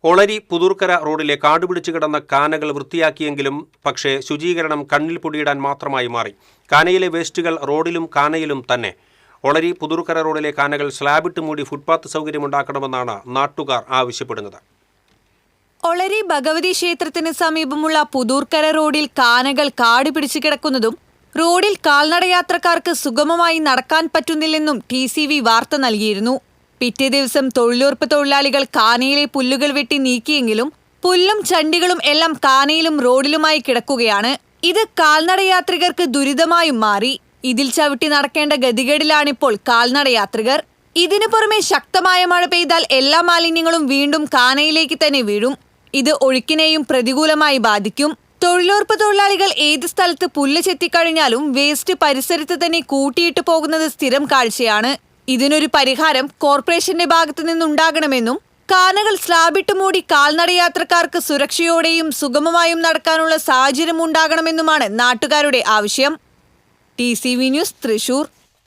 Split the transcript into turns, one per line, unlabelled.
ഒളരി പുതൂർക്കര റോഡിലെ കാടുപിടിച്ചു കിടന്ന കാനകൾ വൃത്തിയാക്കിയെങ്കിലും പക്ഷേ ശുചീകരണം കണ്ണിൽ പൊടിയിടാൻ മാത്രമായി മാറി. കാനയിലെ വേസ്റ്റുകൾ റോഡിലും കാനയിലും തന്നെ. ഒളരി പുതൂർക്കര റോഡിലെ കാനകൾ സ്ലാബിട്ട് മൂടി ഫുട്പാത്ത് സൗകര്യമുണ്ടാക്കണമെന്നാണ് നാട്ടുകാർ ആവശ്യപ്പെടുന്നത്.
ഒളരി ഭഗവതി ക്ഷേത്രത്തിന് സമീപമുള്ള പുതൂർക്കര റോഡിൽ കാനകൾ കാട് പിടിച്ചു കിടക്കുന്നതും റോഡിൽ കാൽനടയാത്രക്കാർക്ക് സുഗമമായി നടക്കാൻ പറ്റുന്നില്ലെന്നും TCV വാർത്ത നൽകിയിരുന്നു. പിറ്റേ ദിവസം തൊഴിലുറപ്പ് തൊഴിലാളികൾ കാനയിലെ പുല്ലുകൾ വെട്ടി നീക്കിയെങ്കിലും പുല്ലും ചണ്ടികളും എല്ലാം കാനയിലും റോഡിലുമായി കിടക്കുകയാണ്. ഇത് കാൽനടയാത്രികർക്ക് ദുരിതമായും മാറി. ഇതിൽ ചവിട്ടി നടക്കേണ്ട ഗതികേടിലാണിപ്പോൾ കാൽനടയാത്രികർ. ഇതിനു പുറമെ ശക്തമായ മഴ പെയ്താൽ എല്ലാ മാലിന്യങ്ങളും വീണ്ടും കാനയിലേക്ക് തന്നെ വീഴും. ഇത് ഒഴുക്കിനെയും പ്രതികൂലമായി ബാധിക്കും. തൊഴിലുറപ്പ് തൊഴിലാളികൾ ഏത് സ്ഥലത്ത് പുല്ല് ചെത്തിക്കഴിഞ്ഞാലും വേസ്റ്റ് പരിസരത്ത് തന്നെ കൂട്ടിയിട്ട് പോകുന്നത് സ്ഥിരം കാഴ്ചയാണ്. ഇതിനൊരു പരിഹാരം കോർപ്പറേഷന്റെ ഭാഗത്തു നിന്നുണ്ടാകണമെന്നും കാനകൾ സ്ലാബിട്ട് മൂടി കാൽനടയാത്രക്കാർക്ക് സുരക്ഷയോടെയും സുഗമമായും നടക്കാനുള്ള സാഹചര്യം ഉണ്ടാകണമെന്നുമാണ് നാട്ടുകാരുടെ ആവശ്യം. TCV news, Thrissur.